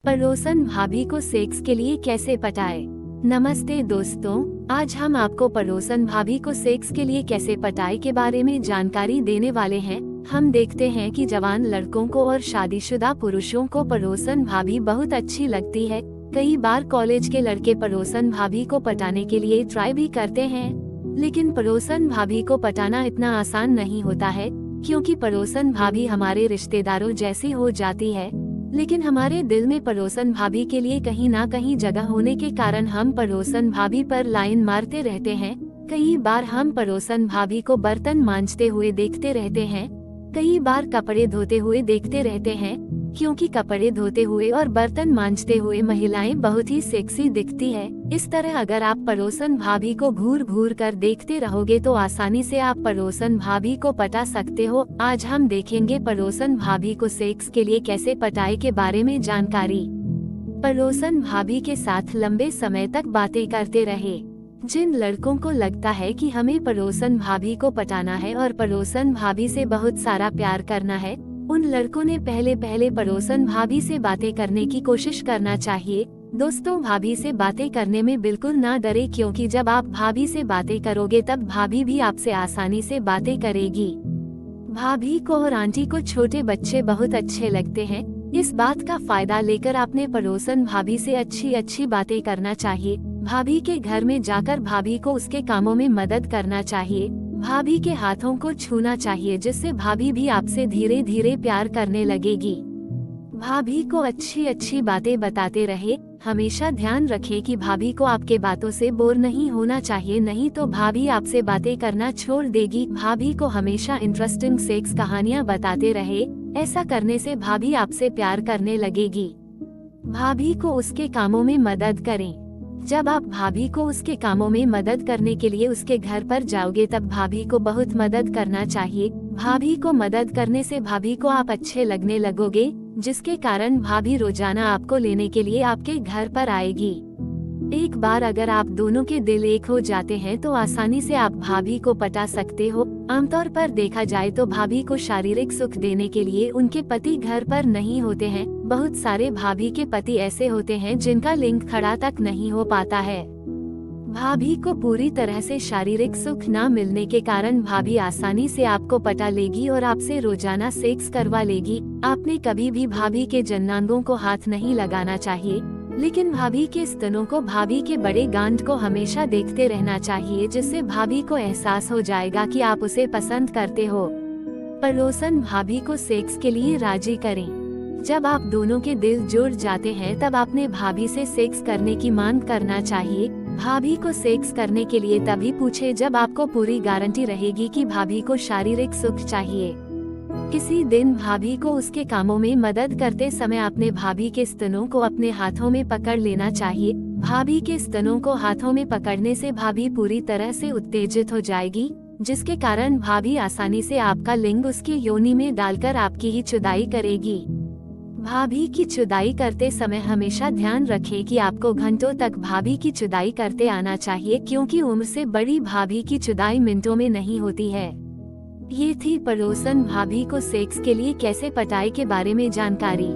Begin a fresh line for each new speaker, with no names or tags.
पड़ोसन भाभी को सेक्स के लिए कैसे पटाए। नमस्ते दोस्तों, आज हम आपको पड़ोसन भाभी को सेक्स के लिए कैसे पटाए के बारे में जानकारी देने वाले हैं। हम देखते हैं कि जवान लड़कों को और शादीशुदा पुरुषों को पड़ोसन भाभी बहुत अच्छी लगती है। कई बार कॉलेज के लड़के पड़ोसन भाभी को पटाने के लिए ट्राई भी करते हैं, लेकिन पड़ोसन भाभी को पटाना इतना आसान नहीं होता है, क्योंकि पड़ोसन भाभी हमारे रिश्तेदारों जैसी हो जाती है। लेकिन हमारे दिल में पड़ोसन भाभी के लिए कहीं ना कहीं जगह होने के कारण हम पड़ोसन भाभी पर लाइन मारते रहते हैं। कई बार हम पड़ोसन भाभी को बर्तन मांजते हुए देखते रहते हैं, कई बार कपड़े धोते हुए देखते रहते हैं, क्योंकि कपड़े धोते हुए और बर्तन मांजते हुए महिलाएं बहुत ही सेक्सी दिखती है। इस तरह अगर आप पड़ोसन भाभी को घूर घूर कर देखते रहोगे तो आसानी से आप पड़ोसन भाभी को पटा सकते हो। आज हम देखेंगे पड़ोसन भाभी को सेक्स के लिए कैसे पटाए के बारे में जानकारी। पड़ोसन भाभी के साथ लंबे समय तक बातें करते रहे। जिन लड़कों को लगता है कि हमें पड़ोसन भाभी को पटाना है और पड़ोसन भाभी से बहुत सारा प्यार करना है, उन लड़कों ने पहले पड़ोसन भाभी से बातें करने की कोशिश करना चाहिए। दोस्तों, भाभी से बातें करने में बिल्कुल ना डरे, क्योंकि जब आप भाभी से बातें करोगे तब भाभी भी आपसे आसानी से बातें करेगी। भाभी को और आंटी को छोटे बच्चे बहुत अच्छे लगते हैं। इस बात का फायदा लेकर आपने पड़ोसन भाभी से अच्छी बातें करना चाहिए। भाभी के घर में जाकर भाभी को उसके कामों में मदद करना चाहिए। भाभी के हाथों को छूना चाहिए, जिससे भाभी भी आपसे धीरे धीरे प्यार करने लगेगी। भाभी को अच्छी बातें बताते रहे। हमेशा ध्यान रखें कि भाभी को आपके बातों से बोर नहीं होना चाहिए, नहीं तो भाभी आपसे बातें करना छोड़ देगी। भाभी को हमेशा इंटरेस्टिंग सेक्स कहानियां बताते रहे। ऐसा करने से भाभी आपसे प्यार करने लगेगी। भाभी को उसके कामों में मदद करें। जब आप भाभी को उसके कामों में मदद करने के लिए उसके घर पर जाओगे तब भाभी को बहुत मदद करना चाहिए। भाभी को मदद करने से भाभी को आप अच्छे लगने लगोगे, जिसके कारण भाभी रोजाना आपको लेने के लिए आपके घर पर आएगी। एक बार अगर आप दोनों के दिल एक हो जाते हैं तो आसानी से आप भाभी को पटा सकते हो। आमतौर पर देखा जाए तो भाभी को शारीरिक सुख देने के लिए उनके पति घर पर नहीं होते हैं। बहुत सारे भाभी के पति ऐसे होते हैं जिनका लिंग खड़ा तक नहीं हो पाता है। भाभी को पूरी तरह से शारीरिक सुख न मिलने के कारण भाभी आसानी से आपको पटा लेगी और आपसे रोजाना सेक्स करवा लेगी। आपने कभी भी भाभी के जननांगों को हाथ नहीं लगाना चाहिए, लेकिन भाभी के स्तनों को, भाभी के बड़े गांठ को हमेशा देखते रहना चाहिए, जिससे भाभी को एहसास हो जाएगा कि आप उसे पसंद करते हो। पड़ोसन भाभी को सेक्स के लिए राजी करें। जब आप दोनों के दिल जुड़ जाते हैं तब आपने भाभी से सेक्स करने की मांग करना चाहिए। भाभी को सेक्स करने के लिए तभी पूछे जब आपको पूरी गारंटी रहेगी कि भाभी को शारीरिक सुख चाहिए। किसी दिन भाभी को उसके कामों में मदद करते समय आपने भाभी के स्तनों को अपने हाथों में पकड़ लेना चाहिए। भाभी के स्तनों को हाथों में पकड़ने से भाभी पूरी तरह से उत्तेजित हो जाएगी, जिसके कारण भाभी आसानी से आपका लिंग उसकी योनि में डालकर आपकी ही चुदाई करेगी। भाभी की चुदाई करते समय हमेशा ध्यान रखें कि आपको घंटों तक भाभी की चुदाई करते आना चाहिए, क्योंकि उम्र से बड़ी भाभी की चुदाई मिनटों में नहीं होती है। ये थी पड़ोसन भाभी को सेक्स के लिए कैसे पटाए के बारे में जानकारी।